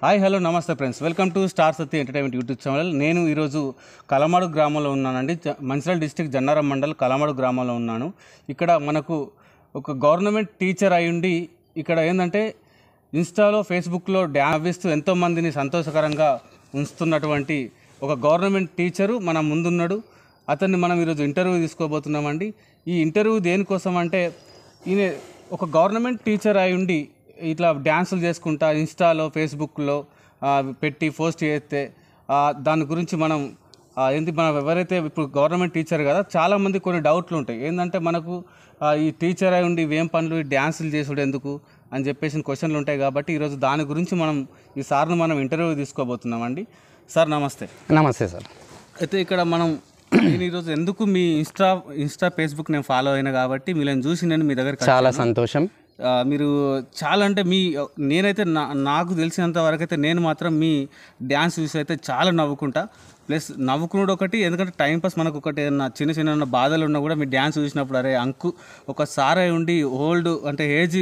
Hi hello నమస్తే friends, welcome to star Satya entertainment YouTube channel. నేను ఈరోజు కలమాడు గ్రామంలో ఉన్నానండి. మంచిర్యాల డిస్ట్రిక్ట్ జన్నారం మండల్ కలమాడు గ్రామంలో ఉన్నాను. ఇక్కడ మనకు ఒక గవర్నమెంట్ టీచర్ అయ్యుండి ఇక్కడ ఏంటంటే ఇన్స్టాలో ఫేస్బుక్లో డ్యాన్స్ ఇస్తూ ఎంతోమందిని సంతోషకరంగా ఉంచుతున్నటువంటి ఒక గవర్నమెంట్ టీచరు మన ముందున్నాడు. అతన్ని మనం ఈరోజు ఇంటర్వ్యూ తీసుకోబోతున్నామండి. ఈ ఇంటర్వ్యూ దేనికోసం అంటే ఈయన ఒక గవర్నమెంట్ టీచర్ అయ్యుండి ఇట్లా డ్యాన్సులు చేసుకుంటా ఇన్స్టాలో ఫేస్బుక్లో పెట్టి పోస్ట్ చేస్తే దాని గురించి మనం ఎవరైతే ఇప్పుడు గవర్నమెంట్ టీచర్ కదా, చాలామంది కొన్ని డౌట్లు ఉంటాయి. ఏంటంటే మనకు ఈ టీచర్ అయి ఉండి ఇవేం పనులు డ్యాన్సులు చేసుడు ఎందుకు అని చెప్పేసి క్వశ్చన్లు ఉంటాయి. కాబట్టి ఈరోజు దాని గురించి ఈ సార్ను మనం ఇంటర్వ్యూ తీసుకోబోతున్నామండి. సార్ నమస్తే. నమస్తే సార్. అయితే ఇక్కడ నేను ఈరోజు ఎందుకు మీ ఇన్స్టా ఫేస్బుక్ నేను ఫాలో అయినా కాబట్టి వీళ్ళని చూసి నేను మీ దగ్గర చాలా సంతోషం. మీరు చాలా అంటే నేనైతే నాకు తెలిసినంత వరకు అయితే నేను మాత్రం మీ డ్యాన్స్ చూసి అయితే చాలా నవ్వుకుంటా. ప్లస్ నవ్వుకున్నాడు ఒకటి, ఎందుకంటే టైంపాస్ మనకు ఒకటి చిన్న చిన్న బాధలు ఉన్నా కూడా మీ డ్యాన్స్ చూసినప్పుడు అరే ఒక సార్ అయి ఉండి ఓల్డ్ అంటే ఏజ్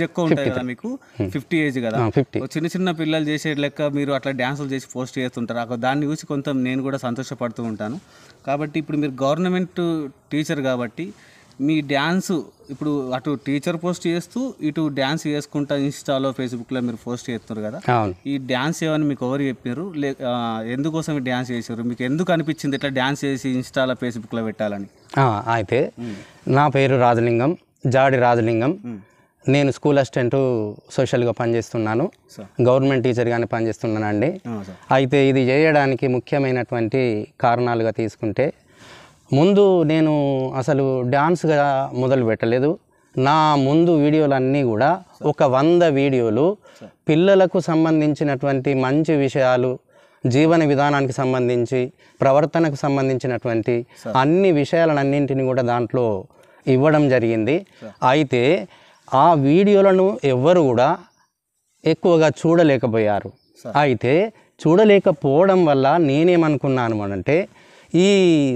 ఎక్కువ ఉంటుంది కదా, మీకు 50 ఏజ్ కదా, చిన్న చిన్న పిల్లలు చేసే లెక్క మీరు అట్లా డ్యాన్సులు చేసి పోస్ట్ చేస్తుంటారు. దాన్ని చూసి కొంత నేను కూడా సంతోషపడుతూ ఉంటాను. కాబట్టి ఇప్పుడు మీరు గవర్నమెంట్ టీచర్ కాబట్టి మీ డ్యాన్సు ఇప్పుడు అటు టీచర్ పోస్ట్ చేస్తూ ఇటు డ్యాన్స్ చేసుకుంటా ఇన్స్టాలో ఫేస్బుక్లో మీరు పోస్ట్ చేస్తున్నారు కదా, ఈ డ్యాన్స్ ఏమని మీకు ఎవరు చెప్పారు? ఎందుకోసం ఈ డ్యాన్స్ చేశారు? మీకు ఎందుకు అనిపించింది ఇట్లా డ్యాన్స్ చేసి ఇన్స్టాలో ఫేస్బుక్లో పెట్టాలని? అయితే నా పేరు రాజలింగం, జాడి రాజలింగం. నేను స్కూల్ అసిస్టెంట్ సోషల్గా పనిచేస్తున్నాను, గవర్నమెంట్ టీచర్గానే పనిచేస్తున్నానండి. అయితే ఇది చేయడానికి ముఖ్యమైనటువంటి కారణాలుగా తీసుకుంటే, ముందు నేను అసలు డ్యాన్స్గా మొదలు పెట్టలేదు. నా ముందు వీడియోలన్నీ కూడా ఒక 100 వీడియోలు పిల్లలకు సంబంధించినటువంటి మంచి విషయాలు, జీవన విధానానికి సంబంధించి, ప్రవర్తనకు సంబంధించినటువంటి అన్ని విషయాలన్నింటినీ కూడా దాంట్లో ఇవ్వడం జరిగింది. అయితే ఆ వీడియోలను ఎవ్వరు కూడా ఎక్కువగా చూడలేకపోయారు. అయితే చూడలేకపోవడం వల్ల నేనేమనుకున్నాను అంటే, ఈ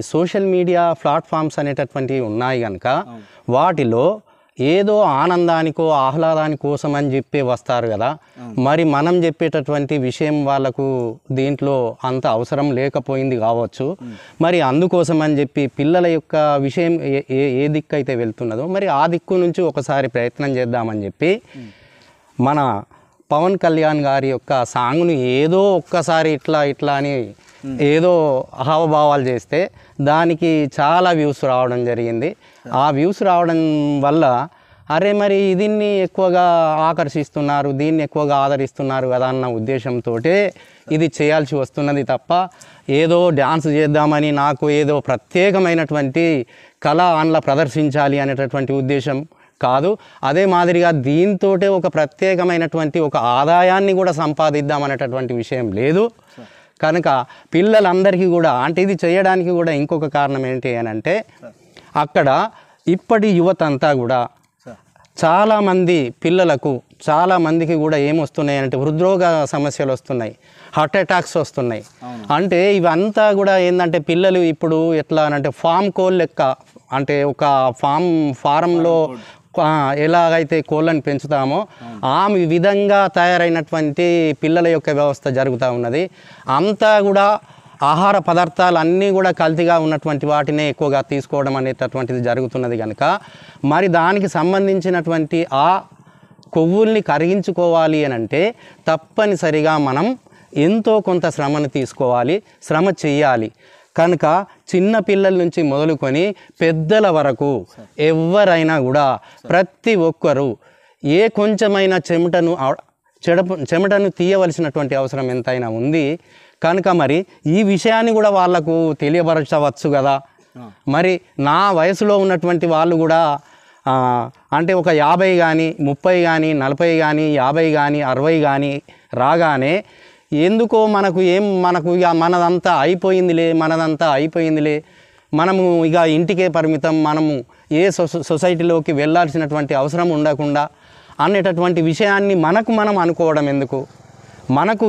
సోషల్ మీడియా ప్లాట్ఫామ్స్ అనేటటువంటివి ఉన్నాయి కనుక వాటిలో ఏదో ఆనందానికో ఆహ్లాదాని కోసం అని చెప్పి వస్తారు కదా, మరి మనం చెప్పేటటువంటి విషయం వాళ్ళకు దీంట్లో అంత అవసరం లేకపోయింది కావచ్చు. మరి అందుకోసం అని చెప్పి పిల్లల యొక్క విషయం ఏ దిక్కు అయితే వెళ్తున్నదో మరి ఆ దిక్కు నుంచి ఒకసారి ప్రయత్నం చేద్దామని చెప్పి మన పవన్ కళ్యాణ్ గారి యొక్క సాంగ్ను ఏదో ఒక్కసారి ఇట్లా అని ఏదో హావభావాలు చేస్తే దానికి చాలా వ్యూస్ రావడం జరిగింది. ఆ వ్యూస్ రావడం వల్ల అరే మరి దీన్ని ఎక్కువగా ఆకర్షిస్తున్నారు, దీన్ని ఎక్కువగా ఆదరిస్తున్నారు కదా అన్న ఉద్దేశంతో ఇది చేయాల్సి వస్తున్నది తప్ప ఏదో డ్యాన్స్ చేద్దామని నాకు ఏదో ప్రత్యేకమైనటువంటి కళ అందులో ప్రదర్శించాలి అనేటటువంటి ఉద్దేశం కాదు. అదే మాదిరిగా దీంతో ఒక ప్రత్యేకమైనటువంటి ఒక ఆదాయాన్ని కూడా సంపాదిద్దామనేటటువంటి విషయం లేదు. కనుక పిల్లలందరికీ కూడా అంటే ఇది చేయడానికి కూడా ఇంకొక కారణం ఏంటి అని అంటే, అక్కడ ఇప్పటి యువత అంతా కూడా చాలామంది పిల్లలకు చాలామందికి కూడా ఏమొస్తున్నాయి అంటే హృద్రోగ సమస్యలు వస్తున్నాయి, హార్ట్ అటాక్స్ వస్తున్నాయి. అంటే ఇవంతా కూడా ఏంటంటే పిల్లలు ఇప్పుడు ఎట్లా అంటే ఫామ్ కోల్ లెక్క, అంటే ఒక ఫారంలో ఎలాగైతే కోళ్ళని పెంచుతామో ఆ విధంగా తయారైనటువంటి పిల్లల యొక్క వ్యవస్థ జరుగుతూ ఉన్నది. అంతా కూడా ఆహార పదార్థాలు అన్నీ కూడా కల్తీగా ఉన్నటువంటి వాటినే ఎక్కువగా తీసుకోవడం అనేటటువంటిది జరుగుతున్నది కనుక మరి దానికి సంబంధించినటువంటి ఆ కొవ్వుల్ని కరిగించుకోవాలి అని అంటే తప్పనిసరిగా మనం ఎంతో కొంత శ్రమను తీసుకోవాలి, శ్రమ చెయ్యాలి. కనుక చిన్న పిల్లల నుంచి మొదలుకొని పెద్దల వరకు ఎవరైనా కూడా ప్రతి ఒక్కరూ ఏ కొంచెమైనా చెమటను తీయవలసినటువంటి అవసరం ఎంతైనా ఉంది. కనుక మరి ఈ విషయాన్ని కూడా వాళ్లకు తెలియపరచవచ్చు కదా. మరి నా వయసులో ఉన్నటువంటి వాళ్ళు కూడా అంటే ఒక 50 కానీ 30 కానీ 40 కానీ 50 కానీ 60 కానీ రాగానే ఎందుకో మనకు ఇక మనదంతా అయిపోయిందిలే, మనము ఇక ఇంటికే పరిమితం, మనము ఏ సొసైటీలోకి వెళ్ళాల్సినటువంటి అవసరం ఉండకుండా అనేటటువంటి విషయాన్ని మనం అనుకోవడం ఎందుకు? మనకు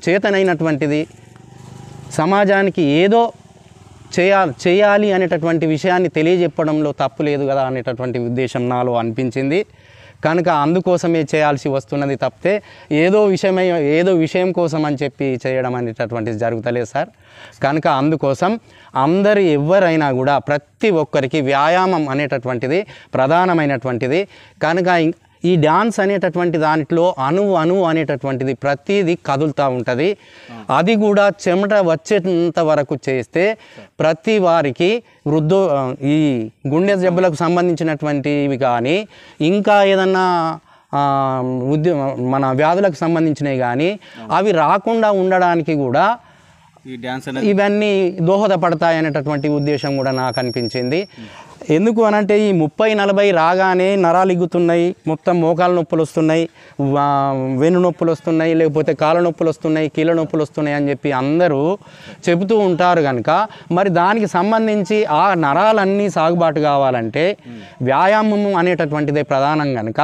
చేతనైనటువంటిది సమాజానికి ఏదో చేయాలి అనేటటువంటి విషయాన్ని తెలియజెప్పడంలో తప్పు లేదు కదా అనేటటువంటి ఉద్దేశం నాలో అనిపించింది. కనుక అందుకోసమే చేయాల్సి వస్తున్నది తప్పితే ఏదో విషయం కోసం అని చెప్పి చేయడం అనేటటువంటిది జరుగుతలేదు సార్. కనుక అందుకోసం ఎవరైనా కూడా ప్రతి ఒక్కరికి వ్యాయామం అనేటటువంటిది ప్రధానమైనటువంటిది. కనుక ఈ డ్యాన్స్ అనేటటువంటి దాంట్లో అణువు అనేటటువంటిది ప్రతిదీ కదులుతూ ఉంటుంది. అది కూడా చెమట వచ్చేంత వరకు చేస్తే ప్రతి వారికి ఈ గుండె జబ్బులకు సంబంధించినటువంటివి కానీ ఇంకా ఏదన్నా మన వ్యాధులకు సంబంధించినవి కానీ అవి రాకుండా ఉండడానికి కూడా ఈ డ్యాన్స్ ఇవన్నీ దోహదపడతాయి అనేటటువంటి ఉద్దేశం కూడా నాకు అనిపించింది. ఎందుకు అనంటే ఈ 30-40 రాగానే నరాలు ఇగ్గుతున్నాయి, మొత్తం మోకాలు నొప్పులు వస్తున్నాయి, వెన్ను నొప్పులు వస్తున్నాయి, లేకపోతే కాళ్ళ నొప్పులు వస్తున్నాయి, కీళ్ళ నొప్పులు వస్తున్నాయి అని చెప్పి అందరూ చెబుతూ ఉంటారు. కనుక మరి దానికి సంబంధించి ఆ నరాలన్నీ సాగుబాటు కావాలంటే వ్యాయామం అనేటటువంటిదే ప్రధానం. కనుక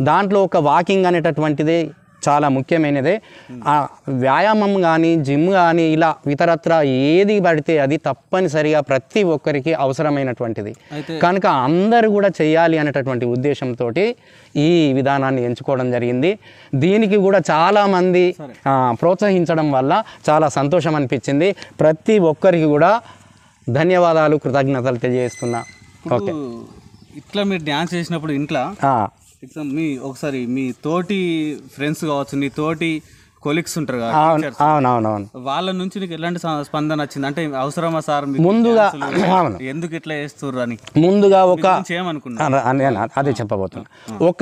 దాంట్లో ఒక వాకింగ్ అనేటటువంటిదే చాలా ముఖ్యమైనదే. ఆ వ్యాయామం కానీ జిమ్ కానీ ఇలా ఇతరత్ర ఏది పడితే అది తప్పనిసరిగా ప్రతి ఒక్కరికి అవసరమైనటువంటిది. కనుక అందరూ కూడా చేయాలి అనేటటువంటి ఉద్దేశంతో ఈ విధానాన్ని ఎంచుకోవడం జరిగింది. దీనికి కూడా చాలామంది ప్రోత్సహించడం వల్ల చాలా సంతోషం అనిపించింది. ప్రతి ఒక్కరికి కూడా ధన్యవాదాలు, కృతజ్ఞతలు తెలియజేస్తున్నా. ఓకే, ఇట్లా మీరు డ్యాన్స్ చేసినప్పుడు ఇంట్లో ఒకసారి మీ తోటి ఫ్రెండ్స్ కావచ్చు, నీ తోటి కొలీగ్స్ ఉంటారు కదా, అవునవునవును, వాళ్ళ నుంచి నీకు ఎలాంటి స్పందన వచ్చింది? అంటే అవసరమా సార్ ముందుగా ఎందుకు ఇట్లా చేస్తుర్రు అని ముందుగా ఏమనుకున్నా అదే చెప్పబోతున్నా. ఒక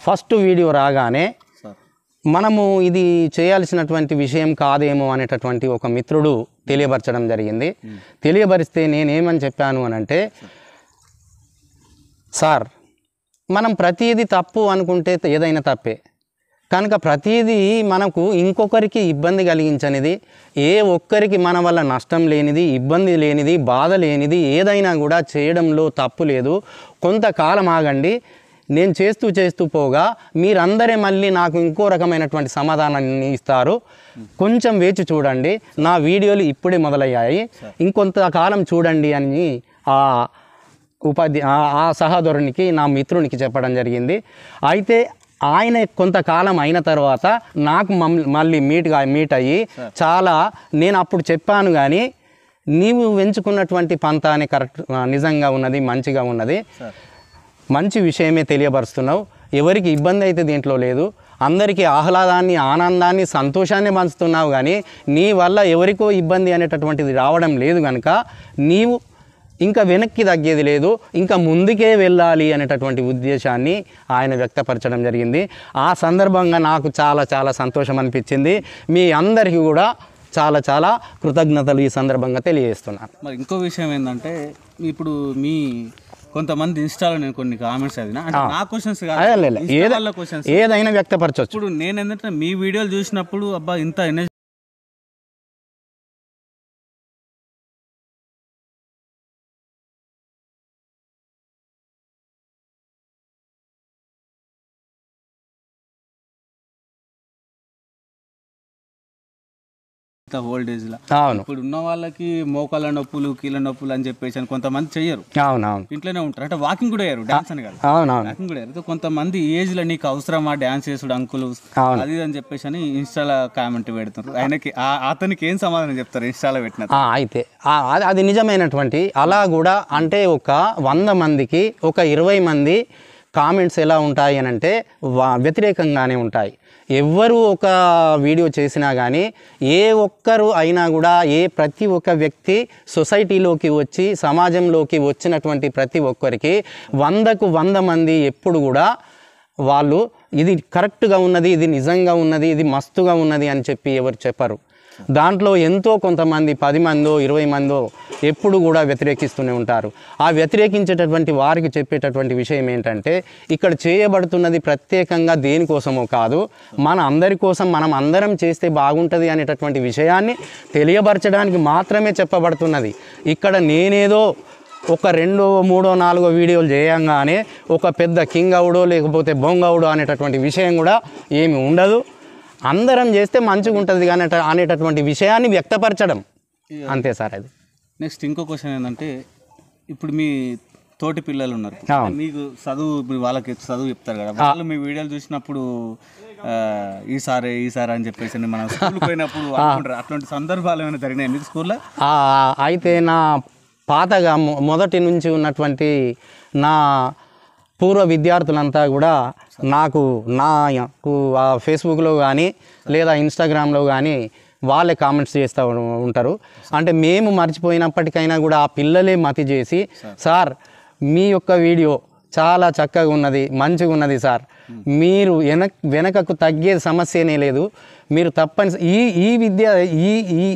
ఫస్ట్ వీడియో రాగానే మనము ఇది చేయాల్సినటువంటి విషయం కాదేమో అనేటటువంటి ఒక మిత్రుడు తెలియపరచడం జరిగింది. తెలియపరిస్తే నేనేమని చెప్పాను అనంటే, సార్ మనం ప్రతిదీ తప్పు అనుకుంటే ఏదైనా తప్పే. కనుక ప్రతిదీ మనకు ఇంకొకరికి ఇబ్బంది కలిగించనిది, ఏ ఒక్కరికి మన వల్ల నష్టం లేనిది, ఇబ్బంది లేనిది, బాధ లేనిది ఏదైనా కూడా చేయడంలో తప్పు లేదు. కొంతకాలం ఆగండి, నేను చేస్తూ పోగా మీరందరే మళ్ళీ నాకు ఇంకో రకమైనటువంటి సమాధానాన్ని ఇస్తారు. కొంచెం వేచి చూడండి, నా వీడియోలు ఇప్పుడే మొదలయ్యాయి, ఇంకొంతకాలం చూడండి అని ఆ సహోదరునికి, నా మిత్రునికి చెప్పడం జరిగింది. అయితే ఆయన కొంతకాలం అయిన తర్వాత నాకు మళ్ళీ మీట్ అయ్యి నేను అప్పుడు చెప్పాను, కానీ నీవు ఎంచుకున్నటువంటి పంతానే కరెక్ట్, నిజంగా ఉన్నది, మంచిగా ఉన్నది, మంచి విషయమే తెలియపరుస్తున్నావు, ఎవరికి ఇబ్బంది అయితే దీంట్లో లేదు, అందరికీ ఆహ్లాదాన్ని, ఆనందాన్ని, సంతోషాన్ని పంచుతున్నావు, కానీ నీ వల్ల ఎవరికో ఇబ్బంది అనేటటువంటిది రావడం లేదు. కనుక నీవు ఇంకా వెనక్కి తగ్గేది లేదు, ఇంకా ముందుకే వెళ్ళాలి అనేటటువంటి ఉద్దేశాన్ని ఆయన వ్యక్తపరచడం జరిగింది. ఆ సందర్భంగా నాకు చాలా సంతోషం అనిపించింది. మీ అందరికీ కూడా చాలా కృతజ్ఞతలు ఈ సందర్భంగా తెలియజేస్తున్నాను. మరి ఇంకో విషయం ఏంటంటే, ఇప్పుడు మీ కొంతమంది ఇన్స్టాలో నేను కొన్ని కామెంట్స్ చదివినా, నా క్వశ్చన్స్ ఏదైనా వ్యక్తపరచవచ్చు. ఇప్పుడు నేను ఏంటంటే మీ వీడియోలు చూసినప్పుడు అబ్బా ఇంత ఓల్డ్ ఏజ్ లో ఇప్పుడు ఉన్న వాళ్ళకి మోకాళ్ళ నొప్పులు, కీళ్ళ నొప్పులు అని చెప్పేసి కొంతమంది చెయ్యరు, ఇంట్లోనే ఉంటారు. అంటే వాకింగ్ కూడా అయ్యారు, డాన్స్ అని కాదు, వాకింగ్ కూడా అయ్యారు. కొంతమంది ఏజ్ లో నీకు అవసరమా డాన్స్ చేసుడు అంకులు అది అని చెప్పేసి అని ఇన్స్టాలో కామెంట్ పెడుతున్నారు. ఆయనకి అతనికి ఏం సమాధానం చెప్తారు ఇన్స్టాలో పెట్టిన? అయితే అది నిజమైనటువంటి, అలా కూడా అంటే ఒక 100 మందికి ఒక 20 మంది కామెంట్స్ ఎలా ఉంటాయి అని అంటే వ్యతిరేకంగానే ఉంటాయి. ఎవ్వరు ఒక వీడియో చేసినా కానీ ఏ ఒక్కరు అయినా కూడా ప్రతి ఒక్క వ్యక్తి సొసైటీలోకి వచ్చి సమాజంలోకి వచ్చినటువంటి ప్రతి ఒక్కరికి 100కు 100 మంది ఎప్పుడు కూడా వాళ్ళు ఇది కరెక్ట్గా ఉన్నది, ఇది నిజంగా ఉన్నది, ఇది మస్తుగా ఉన్నది అని చెప్పి ఎవరు చెప్పరు. దాంట్లో ఎంతో కొంతమంది 10 మందో 20 మందో ఎప్పుడు కూడా వ్యతిరేకిస్తూనే ఉంటారు. ఆ వ్యతిరేకించేటటువంటి వారికి చెప్పేటటువంటి విషయం ఏంటంటే, ఇక్కడ చేయబడుతున్నది ప్రత్యేకంగా దేనికోసమో కాదు, మన అందరి కోసం, మనం అందరం చేస్తే బాగుంటుంది అనేటటువంటి విషయాన్ని తెలియపరచడానికి మాత్రమే చెప్పబడుతున్నది. ఇక్కడ నేనేదో ఒక 2, 3, 4 వీడియోలు చేయంగానే ఒక పెద్ద కింగ్ అవుడో లేకపోతే బొంగ్ అవుడో అనేటటువంటి విషయం కూడా ఏమి ఉండదు. అందరం చేస్తే మంచిగా ఉంటుంది కానీ అనేటటువంటి విషయాన్ని వ్యక్తపరచడం అంతే సార్. అది నెక్స్ట్ ఇంకో క్వశ్చన్ ఏంటంటే, ఇప్పుడు మీ తోటి పిల్లలు ఉన్నారు, మీకు చదువు ఇప్పుడు వాళ్ళకి చదువు చెప్తారు కదా, వాళ్ళు మీ వీడియోలు చూసినప్పుడు ఈసారి అని చెప్పేసి మనం స్కూల్ పోయినప్పుడు అనుకుంటారు, అట్లాంటి సందర్భాలు ఏమైనా జరిగినాయి మీకు స్కూల్లో? అయితే నా పాతగా మొదటి నుంచి ఉన్నటువంటి నా పూర్వ విద్యార్థులంతా కూడా నాకు ఫేస్బుక్లో కానీ లేదా ఇన్స్టాగ్రామ్లో కానీ వాళ్ళే కామెంట్స్ చేస్తూ ఉంటారు. అంటే మేము మర్చిపోయినప్పటికైనా కూడా ఆ పిల్లలే మతి చేసి, సార్ మీ యొక్క వీడియో చాలా చక్కగా ఉన్నది, మంచిగా ఉన్నది సార్, మీరు వెనకకు తగ్గే సమస్యనే లేదు, మీరు తప్పని ఈ విద్య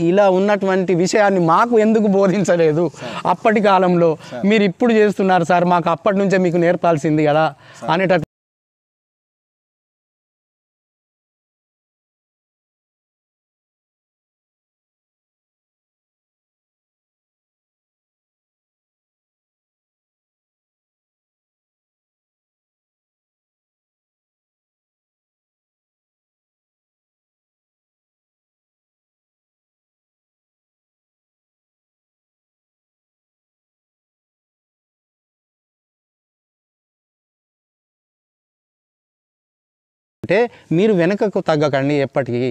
ఇలా ఉన్నటువంటి విషయాన్ని మాకు ఎందుకు బోధించలేదు అప్పటి కాలంలో, మీరు ఇప్పుడు చేస్తున్నారు సార్, మాకు అప్పటి నుంచే మీకు నేర్పాల్సింది కదా అనేటట్టు. అంటే మీరు వెనుకకు తగ్గకండి, ఎప్పటికీ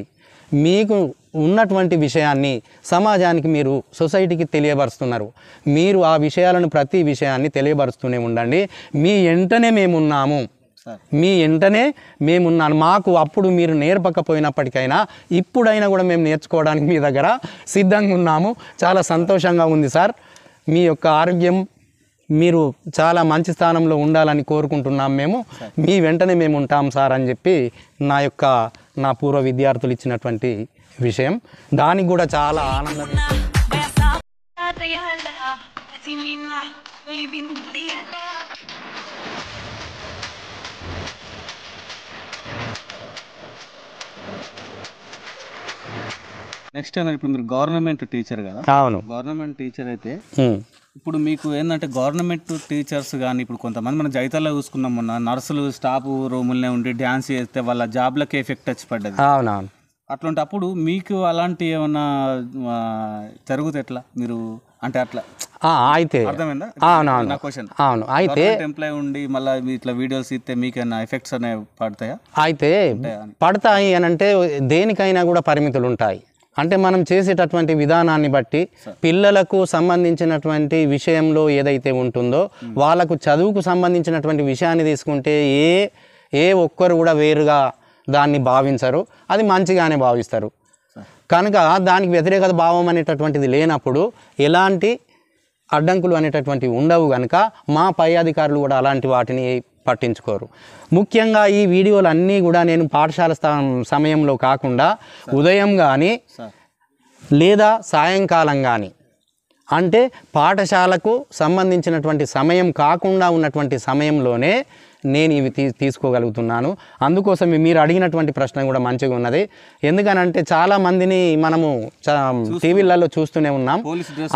మీకు ఉన్నటువంటి విషయాన్ని సమాజానికి మీరు సొసైటీకి తెలియపరుస్తున్నారు, మీరు ఆ విషయాలను ప్రతి విషయాన్ని తెలియపరుస్తూనే ఉండండి. మీ వెంటనే మేమున్నాము, మాకు అప్పుడు మీరు నేర్పకపోయినప్పటికైనా ఇప్పుడైనా కూడా మేము నేర్చుకోవడానికి మీ దగ్గర సిద్ధంగా ఉన్నాము. చాలా సంతోషంగా ఉంది సార్, మీ యొక్క ఆరోగ్యం మీరు చాలా మంచి స్థానంలో ఉండాలని కోరుకుంటున్నాం, మేము మీ వెంటనే మేము ఉంటాం సార్ అని చెప్పి నా పూర్వ విద్యార్థులు ఇచ్చినటువంటి విషయం. దానికి కూడా చాలా ఆనందం. నెక్స్ట్ ఏంటంటే ఇప్పుడు మీరు గవర్నమెంట్ టీచర్ కదా? అవును, గవర్నమెంట్ టీచర్ అయితే ఇప్పుడు మీకు ఏంటంటే గవర్నమెంట్ టీచర్స్ కానీ ఇప్పుడు కొంతమంది మనం జైతాల్లో చూసుకున్నాం, మొన్న నర్సులు స్టాఫ్ రూములనే ఉండి డ్యాన్స్ చేస్తే వాళ్ళ జాబ్లకి ఎఫెక్ట్ వచ్చి పడ్డది. అవునవును. అట్లాంటప్పుడు మీకు అలాంటి ఏమన్నా జరుగుతుంది ఎట్లా మీరు అంటే అట్లా అయితే అర్థమైందా? అవునవును, అవును. అయితే ఎంప్లాయ్ ఉండి మళ్ళీ ఇట్లా వీడియోస్ ఇస్తే మీకైనా ఎఫెక్ట్స్ అనేవి పడతాయా? అయితే పడతాయి అని అంటే దేనికైనా కూడా పరిమితులు ఉంటాయి. అంటే మనం చేసేటటువంటి విధానాన్ని బట్టి పిల్లలకు సంబంధించినటువంటి విషయంలో ఏదైతే ఉంటుందో వాళ్ళకు చదువుకు సంబంధించినటువంటి విషయాన్ని తీసుకుంటే ఏ ఒక్కరు కూడా వేరుగా దాన్ని భావించరు, అది మంచిగానే భావిస్తారు. కనుక దానికి వ్యతిరేకత భావం అనేటటువంటిది లేనప్పుడు ఎలాంటి అడ్డంకులు అనేటటువంటివి ఉండవు. కనుక మా పై అధికారులు కూడా అలాంటి వాటిని పట్టించుకోరు. ముఖ్యంగా ఈ వీడియోలు అన్నీ కూడా నేను పాఠశాల సమయంలో కాకుండా ఉదయం కానీ లేదా సాయంకాలం కానీ, అంటే పాఠశాలకు సంబంధించినటువంటి సమయం కాకుండా ఉన్నటువంటి సమయంలోనే నేను ఇవి తీసుకోగలుగుతున్నాను. అందుకోసం మీరు అడిగినటువంటి ప్రశ్న కూడా మంచిగా ఉన్నది. ఎందుకనంటే చాలామందిని మనము టీవీలలో చూస్తూనే ఉన్నాం.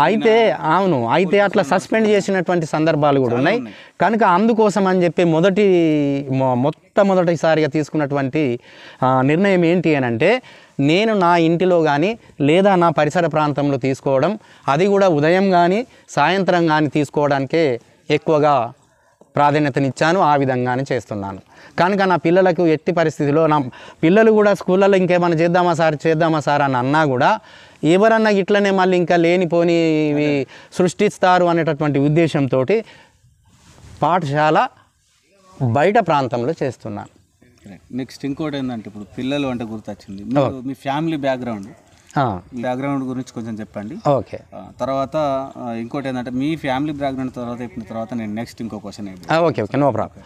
అయితే అట్లా సస్పెండ్ చేసినటువంటి సందర్భాలు కూడా ఉన్నాయి. కనుక అందుకోసం అని చెప్పి మొట్టమొదటిసారిగా తీసుకున్నటువంటి నిర్ణయం ఏంటి అని అంటే, నేను నా ఇంటిలో కానీ లేదా నా పరిసర ప్రాంతంలో తీసుకోవడం, అది కూడా ఉదయం కానీ సాయంత్రం కానీ తీసుకోవడానికే ఎక్కువగా ప్రాధాన్యతనిచ్చాను. ఆ విధంగానే చేస్తున్నాను. కనుక నా పిల్లలకు ఎట్టి పరిస్థితిలో, నా పిల్లలు కూడా స్కూళ్ళలో ఇంకేమైనా చేద్దామా సార్ అని అన్నా కూడా ఎవరన్నా ఇట్లనే మళ్ళీ ఇంకా లేనిపోని సృష్టిస్తారు అనేటటువంటి ఉద్దేశంతో పాఠశాల బయట ప్రాంతంలో చేస్తున్నాను. నెక్స్ట్ ఇంకోటి ఏంటంటే, ఇప్పుడు పిల్లలు అంటే గుర్తొచ్చింది, మీ ఫ్యామిలీ బ్యాక్గ్రౌండ్ గురించి కొంచెం చెప్పండి. ఓకే. తర్వాత ఇంకోటి ఏంటంటే, మీ ఫ్యామిలీ బ్యాక్గ్రౌండ్ తర్వాత చెప్పిన తర్వాత నేను నెక్స్ట్ ఇంకో క్వశ్చన్. Okay, no problem.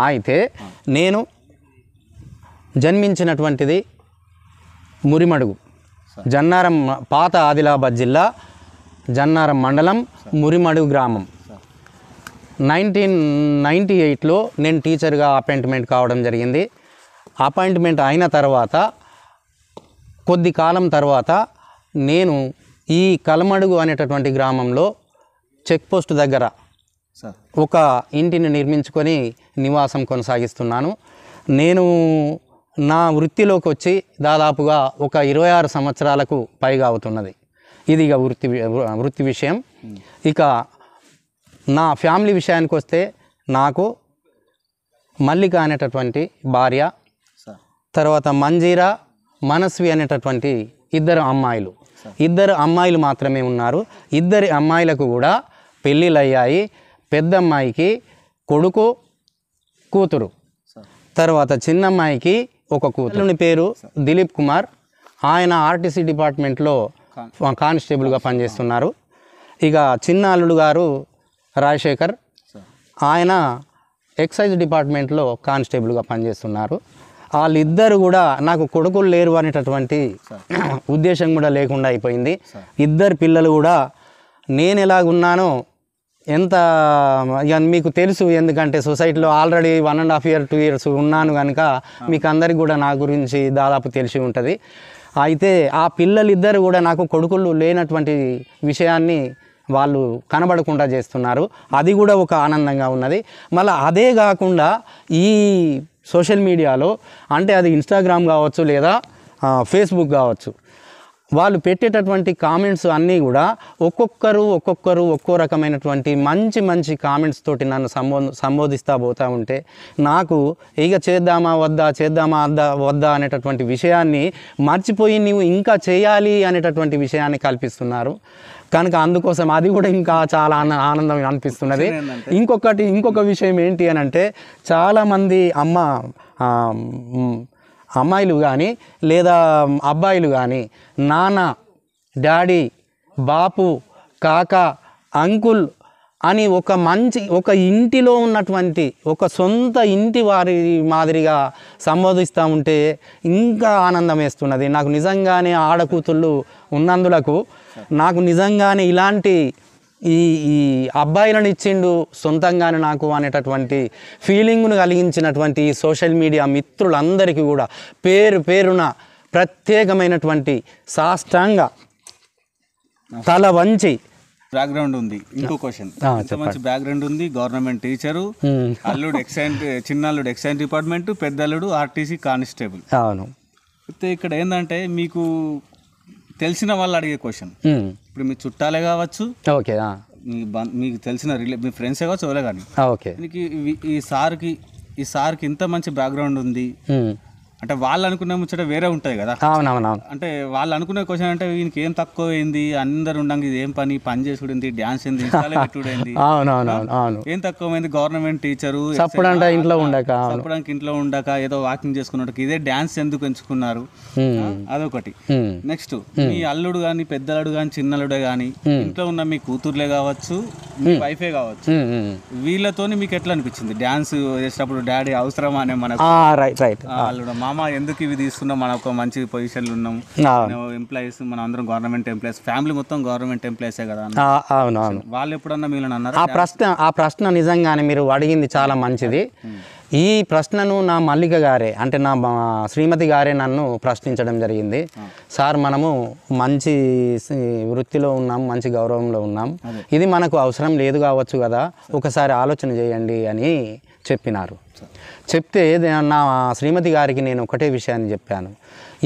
అయితే నేను జన్మించినటువంటిది మురిమడుగు, జన్నారం, పాత ఆదిలాబాద్ జిల్లా జన్నారం మండలం, మురిమడుగు గ్రామం. 1998లో నేను టీచర్గా అపాయింట్మెంట్ కావడం జరిగింది. అపాయింట్మెంట్ అయిన తర్వాత కొద్ది కాలం తర్వాత నేను ఈ కలమడుగు అనేటటువంటి గ్రామంలో చెక్ పోస్ట్ దగ్గర ఒక ఇంటిని నిర్మించుకొని నివాసం కొనసాగిస్తున్నాను. నేను నా వృత్తిలోకి వచ్చి దాదాపుగా ఒక 26 సంవత్సరాలకు పైగా అవుతున్నది. ఇది ఇక వృత్తి విషయం. ఇక నా ఫ్యామిలీ విషయానికి వస్తే నాకు మల్లిక అనేటటువంటి భార్య, తర్వాత మంజీరా, మనస్వి అనేటటువంటి ఇద్దరు అమ్మాయిలు మాత్రమే ఉన్నారు. ఇద్దరి అమ్మాయిలకు కూడా పెళ్ళిళ్ళు అయ్యాయి. పెద్ద అమ్మాయికి కొడుకు, కూతురు, తర్వాత చిన్నమ్మాయికి ఒక కూతురుని పేరు దిలీప్ కుమార్. ఆయన ఆర్టీసీ డిపార్ట్మెంట్లో కానిస్టేబుల్గా పనిచేస్తున్నారు. ఇక చిన్న అల్లుడు గారు రాజశేఖర్, ఆయన ఎక్సైజ్ డిపార్ట్మెంట్లో కానిస్టేబుల్గా పనిచేస్తున్నారు. వాళ్ళిద్దరు కూడా నాకు కొడుకులు లేరు అనేటటువంటి ఉద్దేశం కూడా లేకుండా అయిపోయింది. ఇద్దరు పిల్లలు కూడా నేను ఎలాగున్నానో ఎంత మీకు తెలుసు, ఎందుకంటే సొసైటీలో ఆల్రెడీ 1.5 years 2 years ఉన్నాను కనుక మీకు అందరికి కూడా నా గురించి దాదాపు తెలిసి ఉంటుంది. అయితే ఆ పిల్లలిద్దరు కూడా నాకు కొడుకులు లేనటువంటి విషయాన్ని వాళ్ళు కనబడకుండా చేస్తున్నారు. అది కూడా ఒక ఆనందంగా ఉన్నది. మళ్ళీ అదే కాకుండా ఈ సోషల్ మీడియాలో, అంటే అది ఇన్స్టాగ్రామ్ కావచ్చు లేదా ఫేస్బుక్ కావచ్చు, వాళ్ళు పెట్టేటటువంటి కామెంట్స్ అన్నీ కూడా ఒక్కొక్కరు ఒక్కో రకమైనటువంటి మంచి కామెంట్స్ తోటి నన్ను సంబోధిస్తూ పోతూ ఉంటే నాకు ఇక చేద్దామా వద్దా అనేటటువంటి విషయాన్ని మర్చిపోయి నీవు ఇంకా చేయాలి అనేటటువంటి విషయాన్ని కల్పిస్తున్నారు. కనుక అందుకోసం అది కూడా ఇంకా చాలా ఆనందం అనిపిస్తున్నది. ఇంకొక విషయం ఏంటి అని అంటే, చాలామంది అమ్మాయిలు కానీ లేదా అబ్బాయిలు కానీ నాన్న, డాడీ, బాపు, కాక, అంకుల్ అని ఒక ఇంటిలో ఉన్నటువంటి ఒక సొంత ఇంటి వారి మాదిరిగా సంబోధిస్తూ ఉంటే ఇంకా ఆనందం వేస్తున్నది. నాకు నిజంగానే ఆడకూతుళ్ళు ఉన్నందులకు నాకు నిజంగానే ఇలాంటి ఈ అబ్బాయిలను ఇచ్చిండు సొంతంగానే నాకు అనేటటువంటి ఫీలింగ్ను కలిగించినటువంటి ఈ సోషల్ మీడియా మిత్రులందరికీ కూడా పేరున ప్రత్యేకమైనటువంటి సాష్టాంగ తల వంచి. బ్యాక్గ్రౌండ్ ఉంది. ఇంకో క్వశ్చన్, మంచి బ్యాక్గ్రౌండ్ ఉంది. గవర్నమెంట్ టీచరు, అల్లుడు చిన్నల్లుడు ఎక్సైజ్ డిపార్ట్మెంట్, పెద్దల్లుడు ఆర్టీసీ కానిస్టేబుల్. అవును. అయితే ఇక్కడ ఏంటంటే మీకు తెలిసిన వాళ్ళు అడిగే క్వశ్చన్, ఇప్పుడు మీ చుట్టాలే కావచ్చు, ఓకే, మీకు తెలిసిన మీ ఫ్రెండ్సే కావచ్చు, ఎవరే కానీ, ఓకే, ఈ సార్కి ఇంత మంచి బ్యాక్గ్రౌండ్ ఉంది అంటే వాళ్ళు అనుకునే ముచ్చట వేరే ఉంటుంది కదా. అవునవును. అంటే వాళ్ళు అనుకునే క్వశ్చన్ అంటే వీనికి ఏం తక్కువ అయింది, అందరు ఉండంగా ఇది ఏం పని చేసుడు, డ్యాన్స్ ఏంది, ఏం తక్కువైంది, గవర్నమెంట్ టీచరు ఇంట్లో ఉండక ఏదో వాకింగ్ చేసుకున్నట్టు ఇదే డ్యాన్స్ ఎందుకు ఎంచుకున్నారు, అదొకటి. నెక్స్ట్ మీ అల్లుడు కానీ పెద్దలుడు కానీ చిన్నలుడే కానీ ఇంట్లో ఉన్న మీ కూతుర్లే కావచ్చు, మీ వైఫే కావచ్చు, వీళ్ళతోని మీకు ఎట్లా అనిపించింది డ్యాన్స్ చేసేటప్పుడు? డాడీ అవసరమా అనే మనకు అల్లుడు మామ ఎందుకు ఇవి తీసుకున్నాం, మన ఒక మంచి పొజిషన్లు ఉన్నాం, ఎంప్లాయీస్ మనం అందరం గవర్నమెంట్ ఎంప్లాయీస్, ఫ్యామిలీ మొత్తం గవర్నమెంట్ ఎంప్లాయీసే కదా. అవునవును. వాళ్ళు ఎప్పుడన్నా మీరు అన్నారు ఆ ప్రశ్న నిజంగానే మీరు అడిగింది చాలా మంచిది. ఈ ప్రశ్నను నా మల్లిక గారే, అంటే నా శ్రీమతి గారే నన్ను ప్రశ్నించడం జరిగింది. సార్, మనము మంచి వృత్తిలో ఉన్నాం, మంచి గౌరవంలో ఉన్నాం, ఇది మనకు అవసరం లేదు కావచ్చు కదా, ఒకసారి ఆలోచన చేయండి అని చెప్పినారు. చెప్తే నా శ్రీమతి గారికి నేను ఒకటే విషయాన్ని చెప్పాను.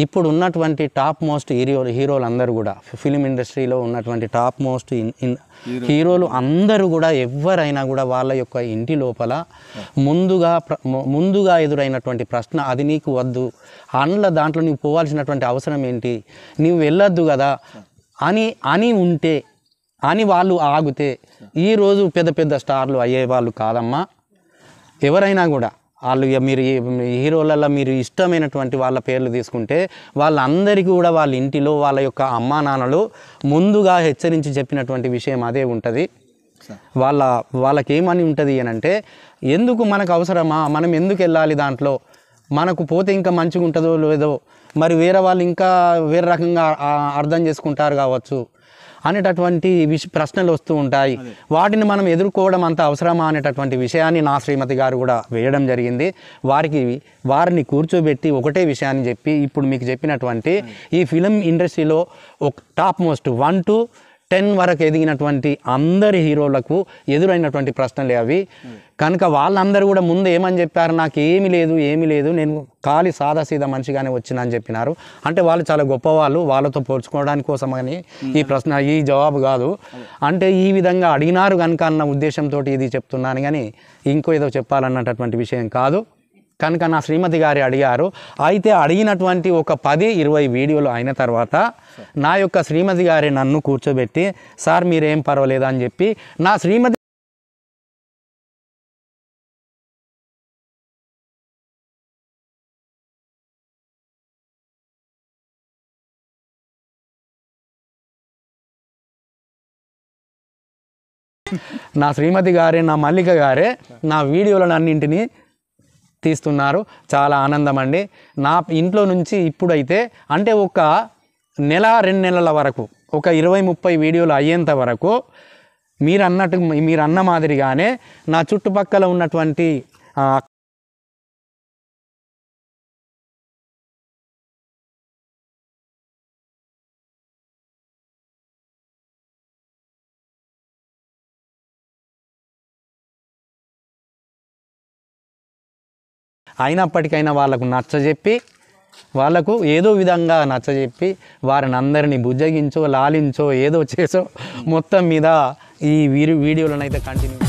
ఇప్పుడు ఉన్నటువంటి టాప్ మోస్ట్ హీరోలు అందరూ కూడా, ఫిలిం ఇండస్ట్రీలో ఉన్నటువంటి టాప్ మోస్ట్ హీరోలు అందరూ కూడా ఎవరైనా కూడా వాళ్ళ యొక్క ఇంటి లోపల ముందుగా ఎదురైనటువంటి ప్రశ్న, అది నీకు వద్దు, దాంట్లో నీవు పోవాల్సినటువంటి అవసరం ఏంటి, నీవు వెళ్ళొద్దు కదా అని ఉంటే, అని వాళ్ళు ఆగితే ఈరోజు పెద్ద స్టార్లు అయ్యేవాళ్ళు కాదమ్మా. ఎవరైనా కూడా వాళ్ళు మీరు హీరోలలో మీరు ఇష్టమైనటువంటి వాళ్ళ పేర్లు తీసుకుంటే వాళ్ళందరికీ కూడా వాళ్ళ ఇంటిలో వాళ్ళ యొక్క అమ్మా నాన్నలు ముందుగా హెచ్చరించి చెప్పినటువంటి విషయం అదే ఉంటుంది. వాళ్ళకేమని ఉంటుంది అని అంటే, ఎందుకు మనకు అవసరమా, మనం ఎందుకు వెళ్ళాలి దాంట్లో, మనకు పోతే ఇంకా మంచిగా ఉంటుందో లేదో, మరి వేరే వాళ్ళు ఇంకా వేరే రకంగా అర్థం చేసుకుంటారు కావచ్చు అనేటటువంటి ప్రశ్నలు వస్తూ ఉంటాయి. వాటిని మనం ఎదుర్కోవడం అంత అవసరమా అనేటటువంటి విషయాన్ని నా శ్రీమతి గారు కూడా వేయడం జరిగింది. వారిని కూర్చోబెట్టి ఒకటే విషయాన్ని చెప్పి, ఇప్పుడు మీకు చెప్పినటువంటి ఈ ఫిలిం ఇండస్ట్రీలో ఒక టాప్ మోస్ట్ 1 to 10 వరకు ఎదిగినటువంటి అందరి హీరోలకు ఎదురైనటువంటి ప్రశ్నలే అవి. కనుక వాళ్ళందరూ కూడా ముందు ఏమని చెప్పారు, నాకు ఏమీ లేదు, నేను ఖాళీ సాదాసీదా మనిషిగానే వచ్చినా అని చెప్పినారు. అంటే వాళ్ళు చాలా గొప్పవాళ్ళు, వాళ్ళతో పోల్చుకోవడానికి కోసమని ఈ ప్రశ్న, ఈ జవాబు కాదు. అంటే ఈ విధంగా అడిగినారు కనుక అన్న ఉద్దేశంతో ఇది చెప్తున్నాను, కానీ ఇంకో ఏదో చెప్పాలన్నటువంటి విషయం కాదు. కనుక నా శ్రీమతి గారి అడిగారు. అయితే అడిగినటువంటి ఒక 10-20 వీడియోలు అయిన తర్వాత నా యొక్క శ్రీమతి గారి నన్ను కూర్చోబెట్టి, సార్ మీరేం పర్వాలేదు అని చెప్పి నా శ్రీమతి గారే, నా మల్లిక గారే నా వీడియోలను అన్నింటినీ తీస్తున్నారు. చాలా ఆనందం అండి. నా ఇంట్లో నుంచి ఇప్పుడైతే అంటే ఒక నెల 2 నెలల వరకు ఒక 20-30 వీడియోలు అయ్యేంత వరకు మీరు అన్న మాదిరిగానే నా చుట్టుపక్కల ఉన్నటువంటి అయినప్పటికైనా వాళ్ళకు నచ్చజెప్పి, వాళ్ళకు ఏదో విధంగా నచ్చజెప్పి వారిని అందరినీ బుజ్జగించో లాలించో ఏదో చేసో మొత్తం మీద ఈ వీడియోలను అయితే కంటిన్యూ.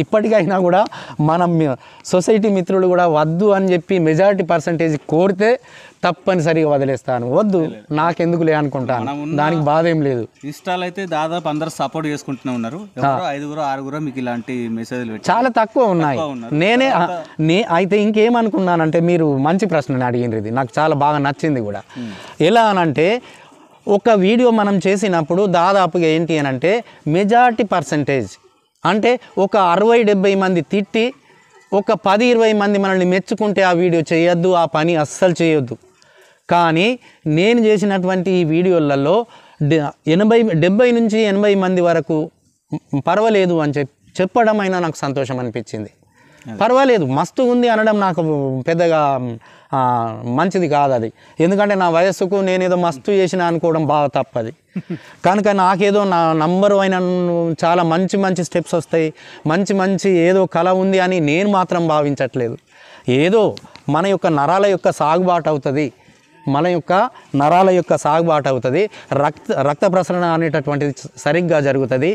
ఇప్పటికైనా కూడా మనం సొసైటీ మిత్రులు కూడా వద్దు అని చెప్పి మెజారిటీ పర్సంటేజ్ కోరితే తప్పనిసరిగా వదిలేస్తాను. వద్దు నాకెందుకులే అనుకుంటాను, దానికి బాధ ఏం లేదు. ఇన్స్టాల్ అయితే దాదాపు అందరూ సపోర్ట్ చేసుకుంటూనే ఉన్నారు. 5-6 మీకు ఇలాంటి మెసేజ్లు చాలా తక్కువ ఉన్నాయి. అయితే ఇంకేమనుకున్నానంటే, మీరు మంచి ప్రశ్న అడిగినది, ఇది నాకు చాలా బాగా నచ్చింది కూడా. ఎలా అనంటే, ఒక వీడియో మనం చేసినప్పుడు దాదాపుగా ఏంటి అని అంటే మెజారిటీ పర్సంటేజ్ అంటే ఒక 60-70 మంది తిట్టి ఒక 10-20 మంది మనల్ని మెచ్చుకుంటే ఆ వీడియో చేయొద్దు, ఆ పని అస్సలు చేయొద్దు. కానీ నేను చేసినటువంటి ఈ వీడియోలలో 70 నుంచి 80 మంది వరకు పర్వాలేదు అని చెప్పడం అయినా నాకు సంతోషం అనిపించింది. పర్వాలేదు మస్తు ఉంది అనడం నాకు పెద్దగా మంచిది కాదు అది. ఎందుకంటే నా వయస్సుకు నేనేదో మస్తు చేసిన అనుకోవడం బాగా తప్పది. కనుక నాకేదో నా నంబరు అయిన చాలా మంచి స్టెప్స్ వస్తాయి, మంచి ఏదో కళ ఉంది అని నేను మాత్రం భావించట్లేదు. ఏదో మన యొక్క నరాల యొక్క సాగుబాటు అవుతుంది, రక్త ప్రసరణ అనేటటువంటిది సరిగ్గా జరుగుతుంది.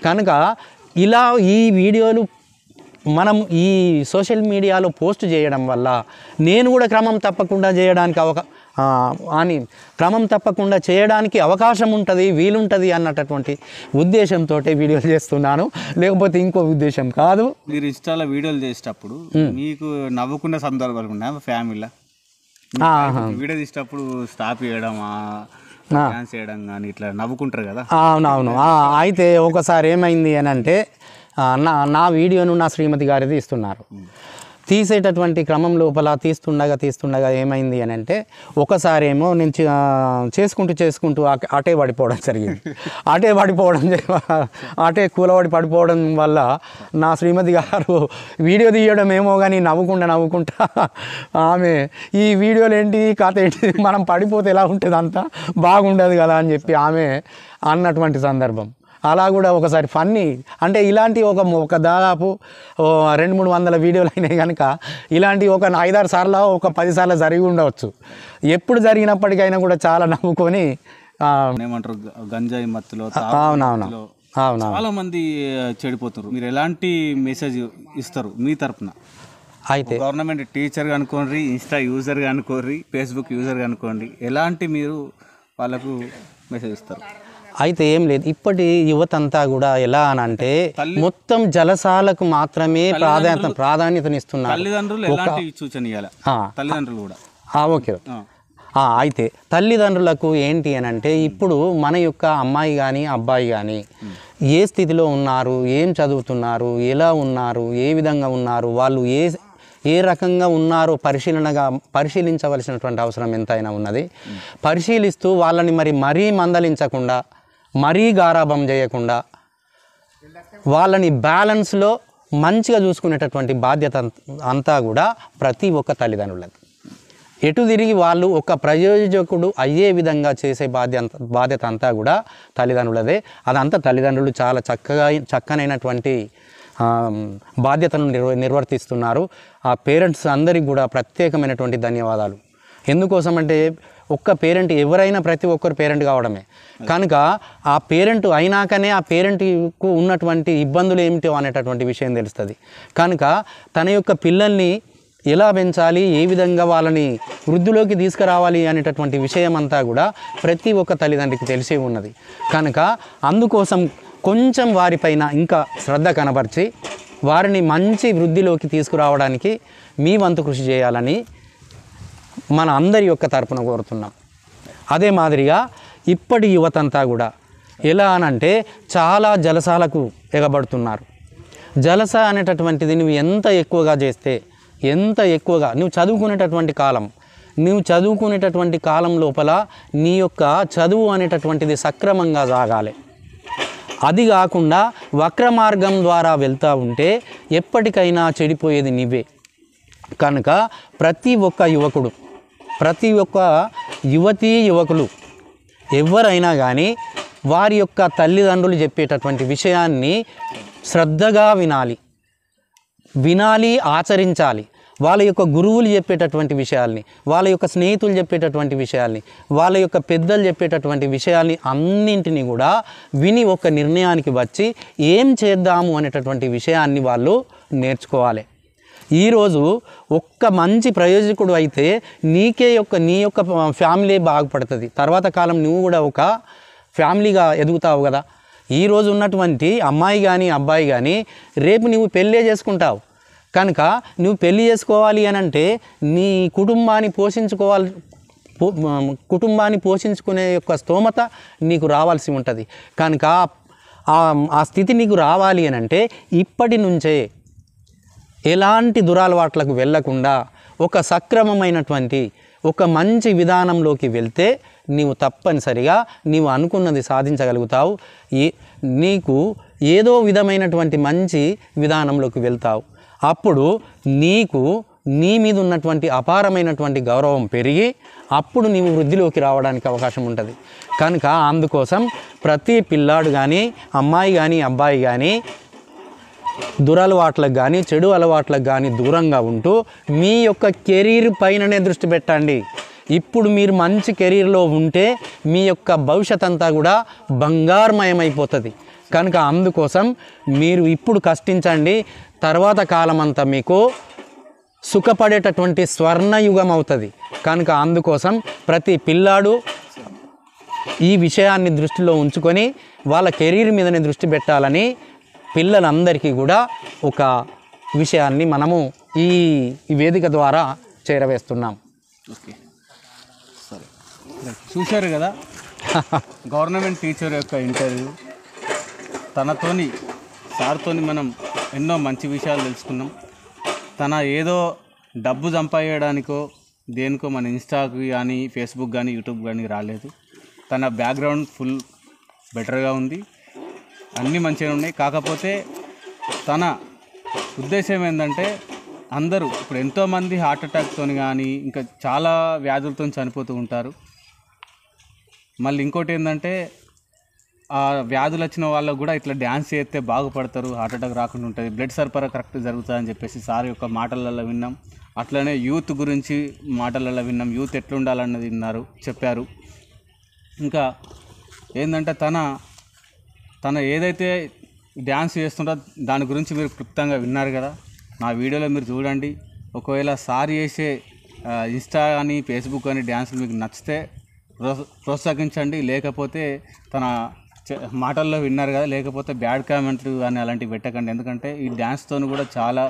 కనుక ఇలా ఈ వీడియోలు మనం ఈ సోషల్ మీడియాలో పోస్ట్ చేయడం వల్ల నేను కూడా క్రమం తప్పకుండా చేయడానికి అవకాశం ఉంటుంది, వీలుంటుంది అన్నటువంటి ఉద్దేశంతో వీడియోలు చేస్తున్నాను. లేకపోతే ఇంకో ఉద్దేశం కాదు. మీరు ఇన్స్టాలో వీడియోలు చేసేటప్పుడు మీకు నవ్వుకున్న సందర్భాలు ఉన్నాయి ఫ్యామిలీలో? వీడియో తీసేటప్పుడు స్టాప్ చేయడమా, డాన్స్ చేయడం కానీ ఇట్లా నవ్వుకుంటారు కదా? అవునవును. అయితే ఒకసారి ఏమైంది అని అంటే, నా వీడియోను నా శ్రీమతి గారి తీస్తున్నారు. తీసేటటువంటి క్రమం లోపల తీస్తుండగా ఏమైంది అని అంటే, ఒకసారి ఏమో నేను చేసుకుంటూ అటే పడిపోవడం జరిగింది. అటే కూలబడి పడిపోవడం వల్ల నా శ్రీమతి గారు వీడియో తీయడం ఏమో కానీ నవ్వుకుంటా ఆమె ఈ వీడియోలు ఏంటి కథ ఏంటి, మనం పడిపోతే ఎలా ఉంటుంది, అంతా బాగుండదు కదా అని చెప్పి ఆమె అన్నటువంటి సందర్భం. అలా కూడా ఒకసారి ఫన్నీ అంటే ఇలాంటి ఒక దాదాపు 200-300 వీడియోలు అయినాయి కనుక ఇలాంటి ఒక 5-6 సార్లు ఒక 10 సార్లు జరిగి ఉండవచ్చు. ఎప్పుడు జరిగినప్పటికైనా కూడా చాలా నవ్వుకొని ఏమంటారు గంజాయి మత్తులో చాలా మంది చెడిపోతారు. మీరు ఎలాంటి మెసేజ్ ఇస్తారు మీ తరపున? అయితే గవర్నమెంట్ టీచర్గా అనుకోండి, ఇన్స్టా యూజర్గా అనుకోండి, ఫేస్బుక్ యూజర్గా అనుకోండి, ఎలాంటి మీరు వాళ్ళకు మెసేజ్ ఇస్తారు? అయితే ఏం లేదు, ఇప్పటి యువత అంతా కూడా ఎలా అని అంటే మొత్తం జలసాలకు మాత్రమే ప్రాధాన్యతనిస్తున్నారు. తల్లిదండ్రులు ఎలాంటి సూచన ఇవ్వాలి? తల్లిదండ్రులు కూడా ఓకే. అయితే తల్లిదండ్రులకు ఏంటి అని అంటే, ఇప్పుడు మన యొక్క అమ్మాయి కానీ అబ్బాయి కానీ ఏ స్థితిలో ఉన్నారు, ఏం చదువుతున్నారు, ఎలా ఉన్నారు, ఏ విధంగా ఉన్నారు, వాళ్ళు ఏ రకంగా ఉన్నారో పరిశీలించవలసినటువంటి అవసరం ఎంతైనా ఉన్నది. పరిశీలిస్తూ వాళ్ళని మరీ మందలించకుండా, మరీ గారాబం చేయకుండా, వాళ్ళని బ్యాలెన్స్లో మంచిగా చూసుకునేటటువంటి బాధ్యత అంతా కూడా ప్రతి ఒక్క తల్లిదండ్రులది. ఎటు తిరిగి వాళ్ళు ఒక ప్రయోజకుడు అయ్యే విధంగా చేసే బాధ్యత అంతా కూడా తల్లిదండ్రులదే. అదంతా తల్లిదండ్రులు చాలా చక్కనైనటువంటి బాధ్యతను నిర్వర్తిస్తున్నారు. ఆ పేరెంట్స్ అందరికీ కూడా ప్రత్యేకమైనటువంటి ధన్యవాదాలు. ఎందుకోసం అంటే ఒక్క పేరెంట్ ఎవరైనా ప్రతి ఒక్కరు పేరెంట్ కావడమే. కనుక ఆ పేరెంట్ అయినాకనే ఆ పేరెంట్కు ఉన్నటువంటి ఇబ్బందులు ఏమిటో అనేటటువంటి విషయం తెలుస్తుంది. కనుక తన యొక్క పిల్లల్ని ఎలా పెంచాలి, ఏ విధంగా వాళ్ళని వృద్ధిలోకి తీసుకురావాలి అనేటటువంటి విషయం అంతా కూడా ప్రతి ఒక్క తల్లిదండ్రికి తెలిసే ఉన్నది. కనుక అందుకోసం కొంచెం వారిపైన ఇంకా శ్రద్ధ కనబరిచి వారిని మంచి వృద్ధిలోకి తీసుకురావడానికి మీ వంతు కృషి చేయాలని మన అందరి యొక్క తరపున కోరుతున్నాం. అదే మాదిరిగా ఇప్పటి యువతంతా కూడా ఎలా అనంటే చాలా జలసాలకు ఎగబడుతున్నారు. జలస అనేటటువంటిది నువ్వు ఎంత ఎక్కువగా చేస్తే, ఎంత ఎక్కువగా నువ్వు చదువుకునేటటువంటి కాలం లోపల నీ యొక్క చదువు అనేటటువంటిది సక్రమంగా సాగాలి. అది కాకుండా వక్ర మార్గం ద్వారా వెళ్తూ ఉంటే ఎప్పటికైనా చెడిపోయేది నీవే. కనుక ప్రతి ఒక్క యువకుడు, ప్రతి ఒక్క యువకులు ఎవరైనా కానీ వారి యొక్క తల్లిదండ్రులు చెప్పేటటువంటి విషయాన్ని శ్రద్ధగా వినాలి, ఆచరించాలి. వాళ్ళ యొక్క గురువులు చెప్పేటటువంటి విషయాల్ని, వాళ్ళ యొక్క స్నేహితులు చెప్పేటటువంటి విషయాల్ని, వాళ్ళ యొక్క పెద్దలు చెప్పేటటువంటి విషయాల్ని అన్నింటినీ కూడా విని ఒక నిర్ణయానికి వచ్చి ఏం చేద్దాము అనేటటువంటి విషయాన్ని వాళ్ళు నేర్చుకోవాలి. ఈరోజు ఒక్క మంచి ప్రయోజకుడు అయితే నీ యొక్క ఫ్యామిలీ బాగుపడుతుంది. తర్వాత కాలం నువ్వు కూడా ఒక ఫ్యామిలీగా ఎదుగుతావు కదా. ఈరోజు ఉన్నటువంటి అమ్మాయి కానీ అబ్బాయి కానీ రేపు నువ్వు పెళ్ళే చేసుకుంటావు. కనుక నువ్వు పెళ్ళి చేసుకోవాలి అని అంటే నీ కుటుంబాన్ని పోషించుకునే యొక్క స్తోమత నీకు రావాల్సి ఉంటుంది. కనుక ఆ స్థితి నీకు రావాలి అని అంటే ఇప్పటి నుంచే ఎలాంటి దురలవాట్లకు వెళ్ళకుండా ఒక సక్రమమైనటువంటి ఒక మంచి విధానంలోకి వెళ్తే నీవు తప్పనిసరిగా నీవు అనుకున్నది సాధించగలుగుతావు. నీకు ఏదో విధమైనటువంటి మంచి విధానంలోకి వెళ్తావు. అప్పుడు నీకు నీ మీద ఉన్నటువంటి అపారమైనటువంటి గౌరవం పెరిగి అప్పుడు నీవు వృద్ధిలోకి రావడానికి అవకాశం ఉంటుంది. కనుక అందుకోసం ప్రతి పిల్లాడు కానీ అమ్మాయి కానీ అబ్బాయి కానీ దురలవాట్లకు కానీ చెడు అలవాట్లకు కానీ దూరంగా ఉంటూ మీ యొక్క కెరీర్ పైననే దృష్టి పెట్టండి. ఇప్పుడు మీరు మంచి కెరీర్లో ఉంటే మీ యొక్క భవిష్యత్ అంతా కూడా బంగారమయమైపోతుంది. కనుక అందుకోసం మీరు ఇప్పుడు కష్టించండి. తర్వాత కాలం అంతా మీకు సుఖపడేటటువంటి స్వర్ణయుగం అవుతుంది. కనుక అందుకోసం ప్రతి పిల్లాడు ఈ విషయాన్ని దృష్టిలో ఉంచుకొని వాళ్ళ కెరీర్ మీదనే దృష్టి పెట్టాలని పిల్లలందరికీ కూడా ఒక విషయాన్ని మనము ఈ వేదిక ద్వారా చేరవేస్తున్నాం. ఓకే, సరే, చూశారు కదా గవర్నమెంట్ టీచర్ యొక్క ఇంటర్వ్యూ. సార్తోని మనం ఎన్నో మంచి విషయాలు తెలుసుకున్నాం. తన ఏదో డబ్బు సంపాదించడానికో దేనికో మన ఇన్స్టాకి కానీ ఫేస్బుక్ కానీ యూట్యూబ్ కానీ రాలేదు. తన బ్యాక్గ్రౌండ్ ఫుల్ బెటర్గా ఉంది, అన్నీ మంచిగా ఉన్నాయి. కాకపోతే తన ఉద్దేశం ఏంటంటే అందరూ ఇప్పుడు ఎంతోమంది హార్ట్ అటాక్తో కానీ ఇంకా చాలా వ్యాధులతో చనిపోతూ ఉంటారు. మళ్ళీ ఇంకోటి ఏంటంటే ఆ వ్యాధులు వచ్చిన వాళ్ళకు కూడా ఇట్లా డ్యాన్స్ చేస్తే బాగుపడతారు, హార్ట్ అటాక్ రాకుండా ఉంటుంది, బ్లడ్ సరఫరా కరెక్ట్ జరుగుతుందని చెప్పేసి సార్ యొక్క మాటలలో విన్నాం. అట్లనే యూత్ గురించి మాటలలో విన్నాం, యూత్ ఎట్లుండాలన్నది చెప్పారు. ఇంకా ఏంటంటే తన ఏదైతే డ్యాన్స్ చేస్తుంటో దాని గురించి మీరు క్లుప్తంగా విన్నారు కదా. నా వీడియోలో మీరు చూడండి. ఒకవేళ సార్ చేసే ఇన్స్టా కానీ ఫేస్బుక్ కానీ డ్యాన్సులు మీకు నచ్చితే ప్రోత్సహించండి. లేకపోతే తన మాటల్లో విన్నారు కదా, లేకపోతే బ్యాడ్ కామెంట్లు కానీ అలాంటివి పెట్టకండి. ఎందుకంటే ఈ డ్యాన్స్తో కూడా చాలా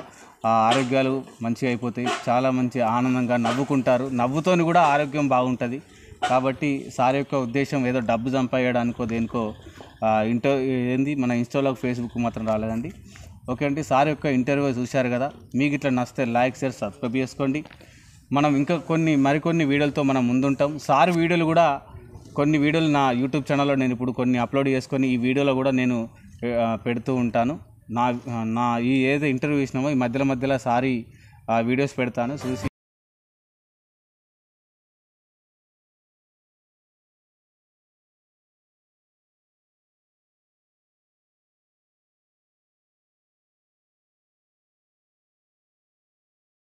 ఆరోగ్యాలు మంచిగా అయిపోతాయి, చాలా మంచి ఆనందంగా నవ్వుకుంటారు. నవ్వుతోని కూడా ఆరోగ్యం బాగుంటుంది. కాబట్టి సార్ యొక్క ఉద్దేశం ఏదో డబ్బు సంపాదించడానికో దేనికో మన ఇన్స్టాలో ఫేస్బుక్ మాత్రం రాలేదండి. ఓకే అండి, సార్ యొక్క ఇంటర్వ్యూ చూశారు కదా. మీకు ఇట్లా నచ్చితే లైక్ షేర్ సబ్స్క్రైబ్ చేసుకోండి. మనం ఇంకా మరికొన్ని వీడియోలతో మనం ముందుంటాం. సార్ వీడియోలు కూడా కొన్ని వీడియోలు నా యూట్యూబ్ ఛానల్లో నేను ఇప్పుడు కొన్ని అప్లోడ్ చేసుకొని ఈ వీడియోలో కూడా నేను పెడుతూ ఉంటాను. నా ఈ ఏదైతే ఇంటర్వ్యూ ఇచ్చినామో ఈ మధ్యలో సారి వీడియోస్ పెడతాను, చూసి